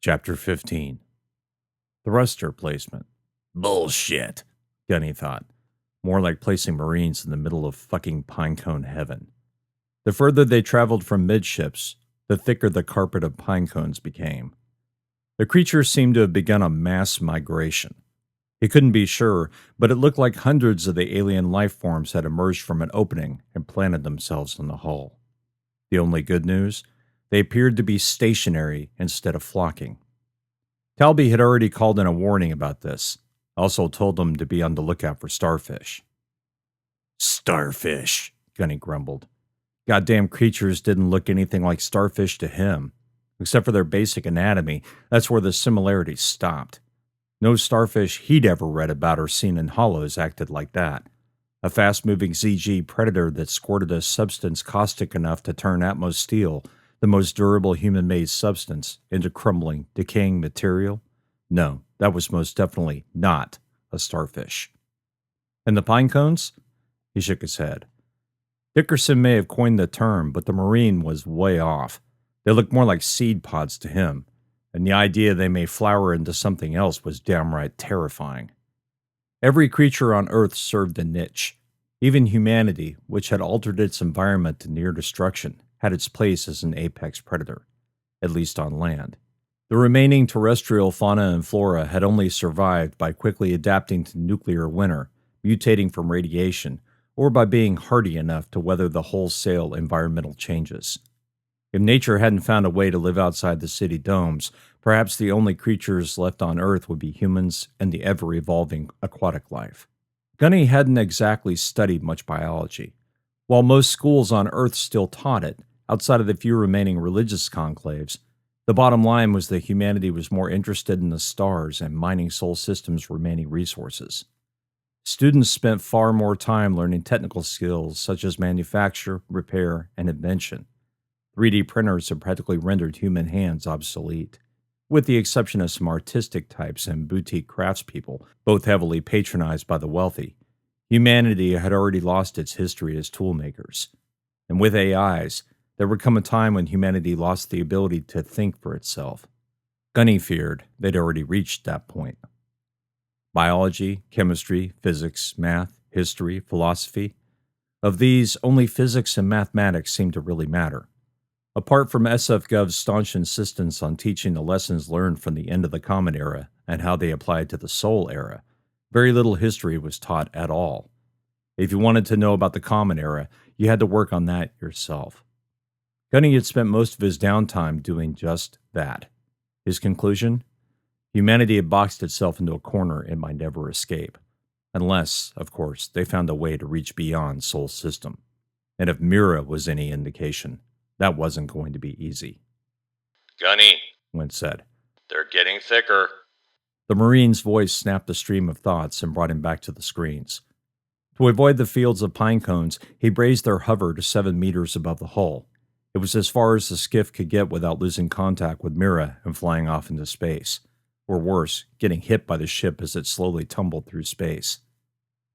Chapter 15. Thruster placement. Bullshit, Gunny thought. More like placing Marines in the middle of fucking pinecone heaven. The further they traveled from midships, the thicker the carpet of pinecones became. The creatures seemed to have begun a mass migration. He couldn't be sure, but it looked like hundreds of the alien life forms had emerged from an opening and planted themselves in the hull. The only good news? They appeared to be stationary instead of flocking. Talby had already called in a warning about this, also told them to be on the lookout for starfish. Starfish, Gunny grumbled. Goddamn creatures didn't look anything like starfish to him. Except for their basic anatomy, that's where the similarities stopped. No starfish he'd ever read about or seen in hollows acted like that. A fast-moving ZG predator that squirted a substance caustic enough to turn Atmos steel, the most durable human-made substance, into crumbling, decaying material? No, that was most definitely not a starfish. And the pinecones? He shook his head. Dickerson may have coined the term, but the Marine was way off. They looked more like seed pods to him, and the idea they may flower into something else was downright terrifying. Every creature on Earth served a niche. Even humanity, which had altered its environment to near destruction, had its place as an apex predator, at least on land. The remaining terrestrial fauna and flora had only survived by quickly adapting to nuclear winter, mutating from radiation, or by being hardy enough to weather the wholesale environmental changes. If nature hadn't found a way to live outside the city domes, perhaps the only creatures left on Earth would be humans and the ever-evolving aquatic life. Gunny hadn't exactly studied much biology. While most schools on Earth still taught it, outside of the few remaining religious conclaves, the bottom line was that humanity was more interested in the stars and mining Sol System's remaining resources. Students spent far more time learning technical skills such as manufacture, repair, and invention. 3D printers had practically rendered human hands obsolete, with the exception of some artistic types and boutique craftspeople, both heavily patronized by the wealthy. Humanity had already lost its history as toolmakers. And with AIs, there would come a time when humanity lost the ability to think for itself. Gunny feared they'd already reached that point. Biology, chemistry, physics, math, history, philosophy. Of these, only physics and mathematics seemed to really matter. Apart from SFGov's staunch insistence on teaching the lessons learned from the end of the Common Era and how they applied to the Sol Era, very little history was taught at all. If you wanted to know about the Common Era, you had to work on that yourself. Gunny had spent most of his downtime doing just that. His conclusion? Humanity had boxed itself into a corner it might never escape. Unless, of course, they found a way to reach beyond Sol System. And if Mira was any indication, that wasn't going to be easy. Gunny, Wint said. They're getting thicker. The Marine's voice snapped the stream of thoughts and brought him back to the screens. To avoid the fields of pine cones, he raised their hover to 7 meters above the hull. It was as far as the skiff could get without losing contact with Mira and flying off into space. Or worse, getting hit by the ship as it slowly tumbled through space.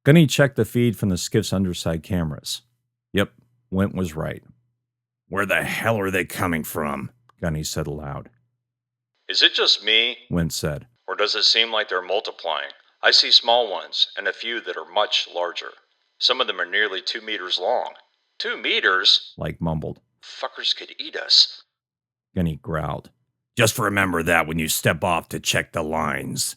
Gunny checked the feed from the skiff's underside cameras. Yep, Wint was right. Where the hell are they coming from? Gunny said aloud. Is it just me? Wint said. Or does it seem like they're multiplying? I see small ones, and a few that are much larger. Some of them are nearly 2 meters long. 2 meters? Like mumbled. Fuckers could eat us. Gunny growled. Just remember that when you step off to check the lines.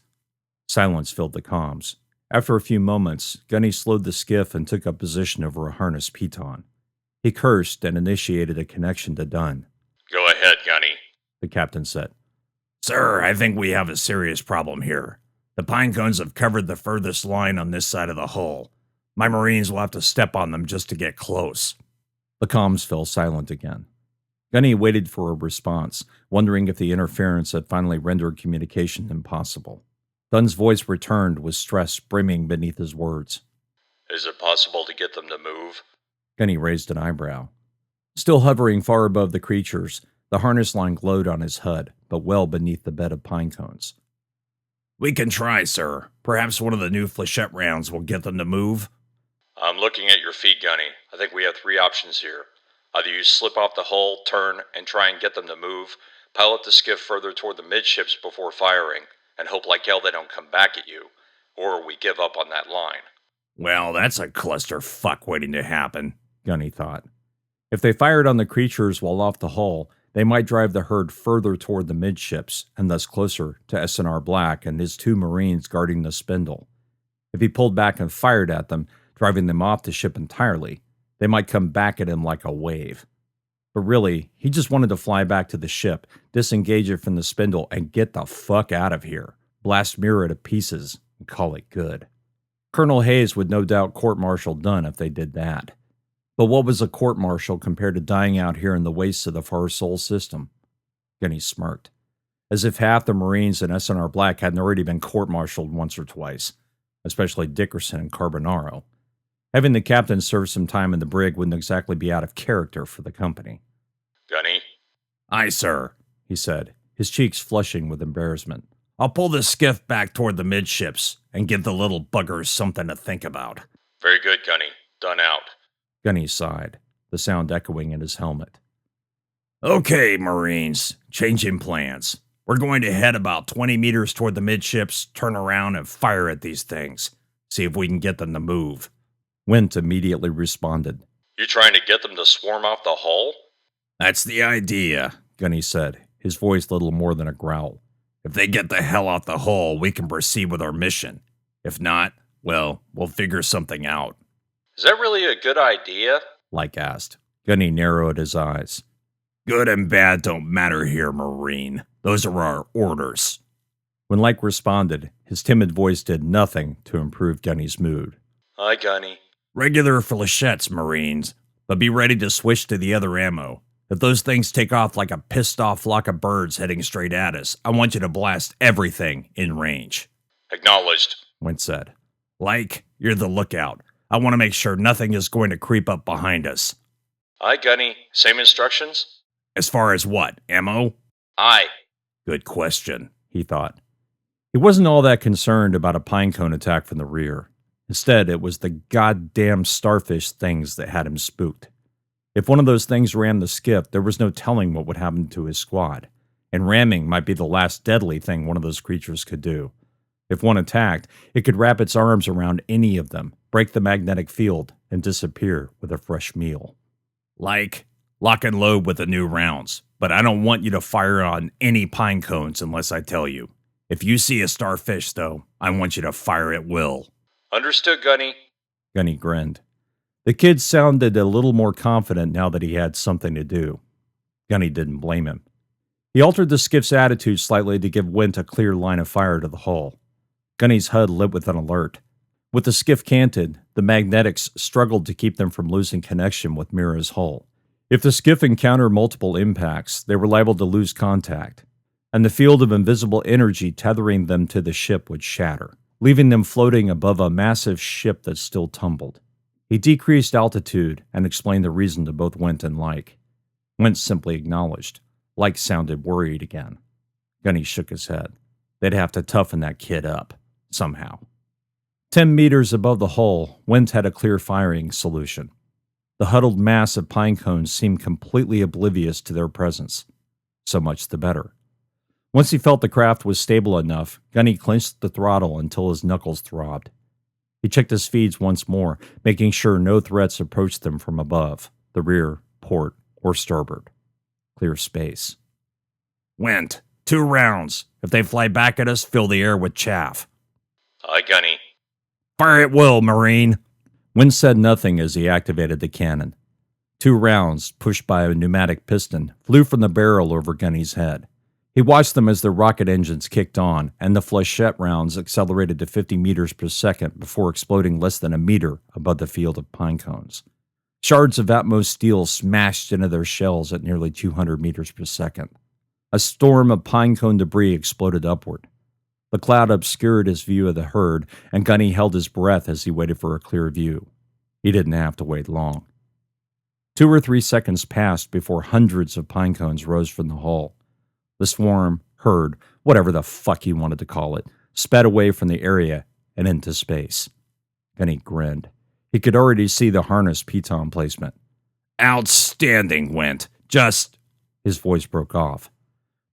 Silence filled the comms. After a few moments, Gunny slowed the skiff and took up position over a harness piton. He cursed and initiated a connection to Dunn. Go ahead, Gunny, the captain said. Sir, I think we have a serious problem here. The pine cones have covered the furthest line on this side of the hull. My Marines will have to step on them just to get close. The comms fell silent again. Gunny waited for a response, wondering if the interference had finally rendered communication impossible. Dunn's voice returned with stress brimming beneath his words. Is it possible to get them to move? Gunny raised an eyebrow. Still hovering far above the creatures, the harness line glowed on his HUD, but well beneath the bed of pine cones. We can try, sir. Perhaps one of the new flechette rounds will get them to move. I'm looking at your feet, Gunny. I think we have 3 options here. Either you slip off the hull, turn, and try and get them to move, Pilot the skiff further toward the midships before firing, and hope like hell they don't come back at you, or we give up on that line. Well, that's a clusterfuck waiting to happen, Gunny thought. If they fired on the creatures while off the hull, they might drive the herd further toward the midships, and thus closer to S&R Black and his 2 Marines guarding the spindle. If he pulled back and fired at them, driving them off the ship entirely, they might come back at him like a wave. But really, he just wanted to fly back to the ship, disengage it from the spindle, and get the fuck out of here, blast Mira to pieces, and call it good. Colonel Hayes would no doubt court-martial Dunn if they did that. But what was a court-martial compared to dying out here in the wastes of the Far Sol system? Gunny smirked, as if half the Marines in S&R Black hadn't already been court-martialed once or twice, especially Dickerson and Carbonaro. Having the captain serve some time in the brig wouldn't exactly be out of character for the company. Gunny? Aye, sir, he said, his cheeks flushing with embarrassment. I'll pull the skiff back toward the midships and give the little buggers something to think about. Very good, Gunny. Done out. Gunny sighed, the sound echoing in his helmet. Okay, Marines, changing plans. We're going to head about 20 meters toward the midships, turn around and fire at these things. See if we can get them to move. Wint immediately responded. You trying to get them to swarm off the hull? That's the idea, Gunny said, his voice little more than a growl. If they get the hell off the hull, we can proceed with our mission. If not, well, we'll figure something out. Is that really a good idea? Like asked. Gunny narrowed his eyes. Good and bad don't matter here, Marine. Those are our orders. When Like responded, his timid voice did nothing to improve Gunny's mood. Aye, Gunny. Regular flechettes, Marines, but be ready to switch to the other ammo. If those things take off like a pissed-off flock of birds heading straight at us, I want you to blast everything in range. Acknowledged, Wint said. Like, you're the lookout. I want to make sure nothing is going to creep up behind us. Aye, Gunny. Same instructions? As far as what, ammo? Aye. Good question, he thought. He wasn't all that concerned about a pinecone attack from the rear. Instead, it was the goddamn starfish things that had him spooked. If one of those things rammed the skiff, there was no telling what would happen to his squad, and ramming might be the last deadly thing one of those creatures could do. If one attacked, it could wrap its arms around any of them, break the magnetic field, and disappear with a fresh meal. Like, lock and load with the new rounds, but I don't want you to fire on any pine cones unless I tell you. If you see a starfish, though, I want you to fire at will. Understood, Gunny. Gunny grinned. The kid sounded a little more confident now that he had something to do. Gunny didn't blame him. He altered the skiff's attitude slightly to give Wint a clear line of fire to the hull. Gunny's HUD lit with an alert. With the skiff canted, the magnetics struggled to keep them from losing connection with Mira's hull. If the skiff encountered multiple impacts, they were liable to lose contact, and the field of invisible energy tethering them to the ship would shatter, leaving them floating above a massive ship that still tumbled. He decreased altitude and explained the reason to both Wint and Like. Wint simply acknowledged. Like sounded worried again. Gunny shook his head. They'd have to toughen that kid up, somehow. 10 meters above the hull, Wint had a clear firing solution. The huddled mass of pine cones seemed completely oblivious to their presence. So much the better. Once he felt the craft was stable enough, Gunny clenched the throttle until his knuckles throbbed. He checked his feeds once more, making sure no threats approached them from above, the rear, port, or starboard. Clear space. Wint, 2 rounds. If they fly back at us, fill the air with chaff. Aye, Gunny. Fire at will, Marine. Wint said nothing as he activated the cannon. 2 rounds, pushed by a pneumatic piston, flew from the barrel over Gunny's head. He watched them as their rocket engines kicked on, and the flechette rounds accelerated to 50 meters per second before exploding less than a meter above the field of pine cones. Shards of Atmos steel smashed into their shells at nearly 200 meters per second. A storm of pine cone debris exploded upward. The cloud obscured his view of the herd, and Gunny held his breath as he waited for a clear view. He didn't have to wait long. 2 or 3 seconds passed before hundreds of pine cones rose from the hull. The swarm, herd, whatever the fuck he wanted to call it, sped away from the area and into space. Gunny grinned. He could already see the harness piton placement. Outstanding, Wint. Just... His voice broke off.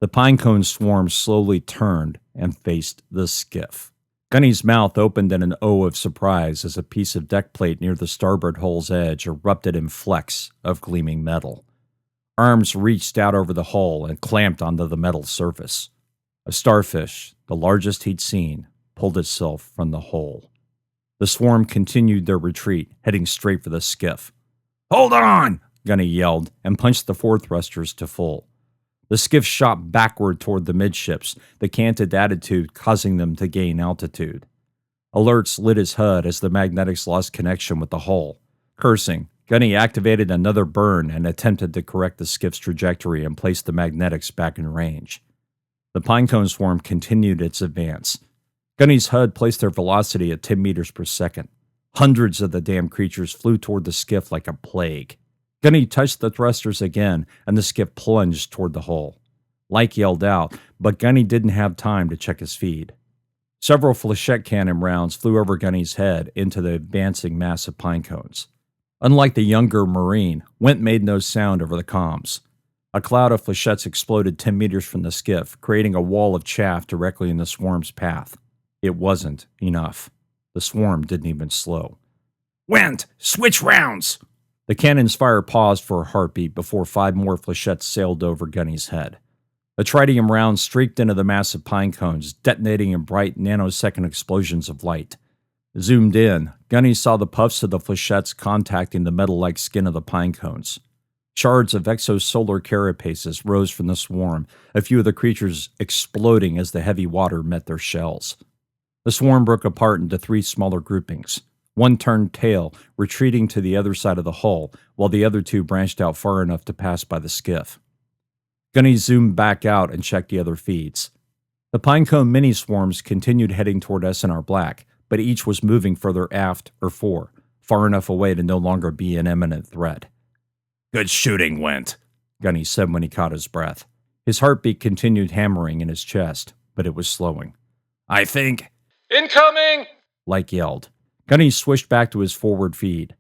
The pinecone swarm slowly turned and faced the skiff. Gunny's mouth opened in an O of surprise as a piece of deck plate near the starboard hull's edge erupted in flecks of gleaming metal. Arms reached out over the hull and clamped onto the metal surface. A starfish, the largest he'd seen, pulled itself from the hole. The swarm continued their retreat, heading straight for the skiff. Hold on! Gunny yelled and punched the fore thrusters to full. The skiff shot backward toward the midships, the canted attitude causing them to gain altitude. Alerts lit his HUD as the magnetics lost connection with the hull. Cursing, Gunny activated another burn and attempted to correct the skiff's trajectory and place the magnetics back in range. The pinecone swarm continued its advance. Gunny's HUD placed their velocity at 10 meters per second. Hundreds of the damn creatures flew toward the skiff like a plague. Gunny touched the thrusters again, and the skiff plunged toward the hull. Like yelled out, but Gunny didn't have time to check his feed. Several flechette cannon rounds flew over Gunny's head into the advancing mass of pinecones. Unlike the younger Marine, Went made no sound over the comms. A cloud of flechettes exploded 10 meters from the skiff, creating a wall of chaff directly in the swarm's path. It wasn't enough. The swarm didn't even slow. Went! Switch rounds! The cannon's fire paused for a heartbeat before 5 more flechettes sailed over Gunny's head. The tritium rounds streaked into the massive pine cones, detonating in bright nanosecond explosions of light. Zoomed in, Gunny saw the puffs of the flechettes contacting the metal-like skin of the pine cones. Shards of exosolar carapaces rose from the swarm, a few of the creatures exploding as the heavy water met their shells. The swarm broke apart into 3 smaller groupings. One turned tail, retreating to the other side of the hull, while the other 2 branched out far enough to pass by the skiff. Gunny zoomed back out and checked the other feeds. The pinecone mini-swarms continued heading toward S&R Black, but each was moving further aft or fore, far enough away to no longer be an imminent threat. Good shooting, Went, Gunny said when he caught his breath. His heartbeat continued hammering in his chest, but it was slowing. I think... Incoming! Like yelled. Gunny swished back to his forward feed.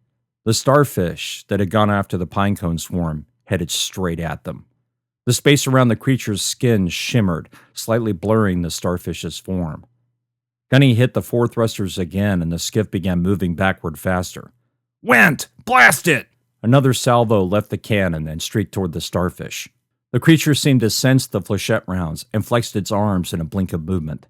The starfish that had gone after the pinecone swarm headed straight at them. The space around the creature's skin shimmered, slightly blurring the starfish's form. Gunny hit the 4 thrusters again, and the skiff began moving backward faster. Went! Blast it! Another salvo left the cannon and streaked toward the starfish. The creature seemed to sense the flechette rounds and flexed its arms in a blink of movement.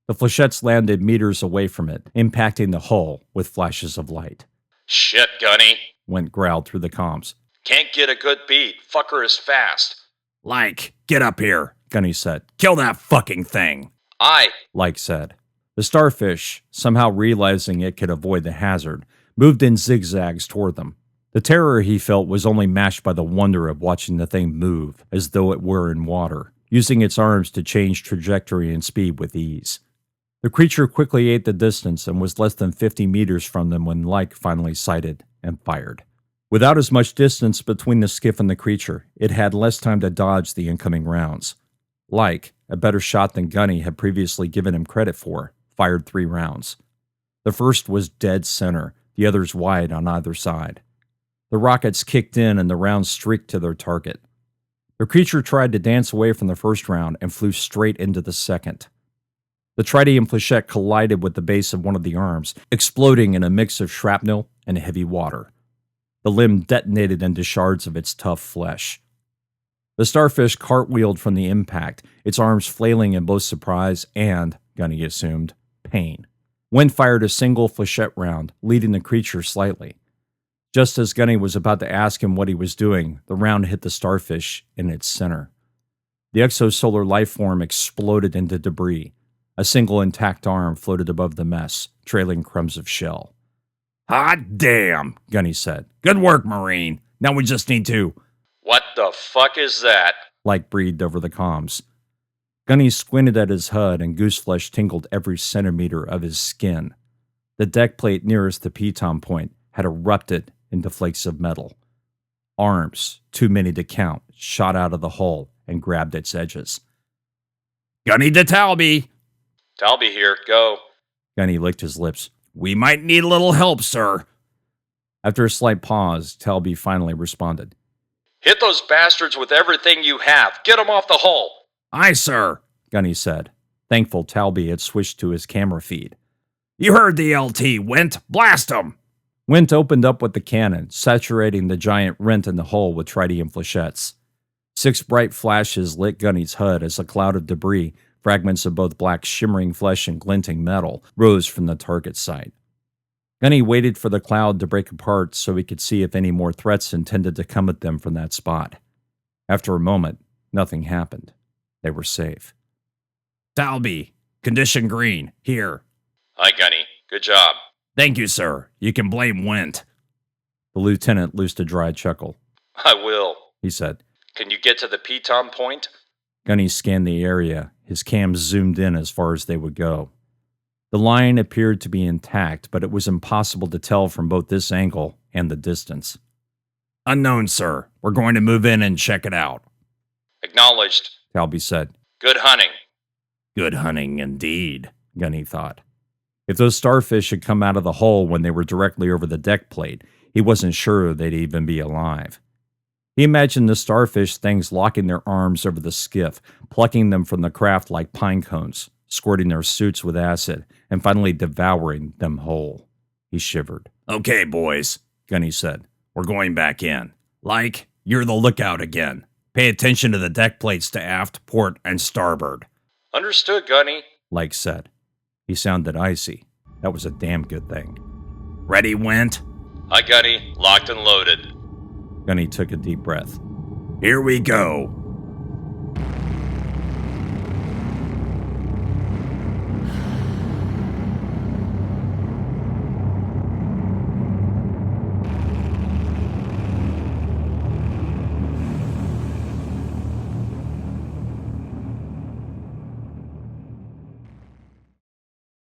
The flechettes landed meters away from it, impacting the hull with flashes of light. Shit, Gunny. Went growled through the comms. Can't get a good beat. Fucker is fast. Like, get up here, Gunny said. Kill that fucking thing. Aye, Like said. The starfish, somehow realizing it could avoid the hazard, moved in zigzags toward them. The terror he felt was only matched by the wonder of watching the thing move, as though it were in water, using its arms to change trajectory and speed with ease. The creature quickly ate the distance and was less than 50 meters from them when Like finally sighted and fired. Without as much distance between the skiff and the creature, it had less time to dodge the incoming rounds. Like, a better shot than Gunny had previously given him credit for, fired 3 rounds. The first was dead center, the others wide on either side. The rockets kicked in and the rounds streaked to their target. The creature tried to dance away from the first round and flew straight into the second. The tritium flechette collided with the base of one of the arms, exploding in a mix of shrapnel and heavy water. The limb detonated into shards of its tough flesh. The starfish cartwheeled from the impact, its arms flailing in both surprise and, Gunny assumed, pain. Went fired a single flechette round, leading the creature slightly. Just as Gunny was about to ask him what he was doing, the round hit the starfish in its center. The exosolar life form exploded into debris. A single intact arm floated above the mess, trailing crumbs of shell. Hot damn, Gunny said. Good work, Marine. Now we just need to... what the fuck is that? Like breathed over the comms. Gunny squinted at his HUD and gooseflesh tingled every centimeter of his skin. The deck plate nearest the piton point had erupted into flakes of metal. Arms, too many to count, shot out of the hull and grabbed its edges. Gunny to Talby. Talby here, go. Gunny licked his lips. We might need a little help, sir. After a slight pause, Talby finally responded. Hit those bastards with everything you have. Get them off the hull. Aye, sir, Gunny said, thankful Talby had switched to his camera feed. You heard the LT, Wint. Blast 'em! Wint opened up with the cannon, saturating the giant rent in the hull with tritium flechettes. 6 bright flashes lit Gunny's HUD as a cloud of debris, fragments of both black shimmering flesh and glinting metal, rose from the target site. Gunny waited for the cloud to break apart so he could see if any more threats intended to come at them from that spot. After a moment, nothing happened. They were safe. Talby, condition green, here. Hi, Gunny. Good job. Thank you, sir. You can blame Wint. The lieutenant loosed a dry chuckle. I will, he said. Can you get to the Piton point? Gunny scanned the area, his cams zoomed in as far as they would go. The line appeared to be intact, but it was impossible to tell from both this angle and the distance. Unknown, sir. We're going to move in and check it out. Acknowledged, Talby said. Good hunting. Good hunting indeed, Gunny thought. If those starfish had come out of the hull when they were directly over the deck plate, he wasn't sure they'd even be alive. He imagined the starfish things locking their arms over the skiff, plucking them from the craft like pine cones, squirting their suits with acid, and finally devouring them whole. He shivered. Okay, boys, Gunny said. We're going back in. Like, you're the lookout again. Pay attention to the deck plates to aft, port, and starboard. Understood, Gunny. Like said. He sounded icy. That was a damn good thing. Ready, Wint? Hi, Gunny. Locked and loaded. Gunny took a deep breath. Here we go.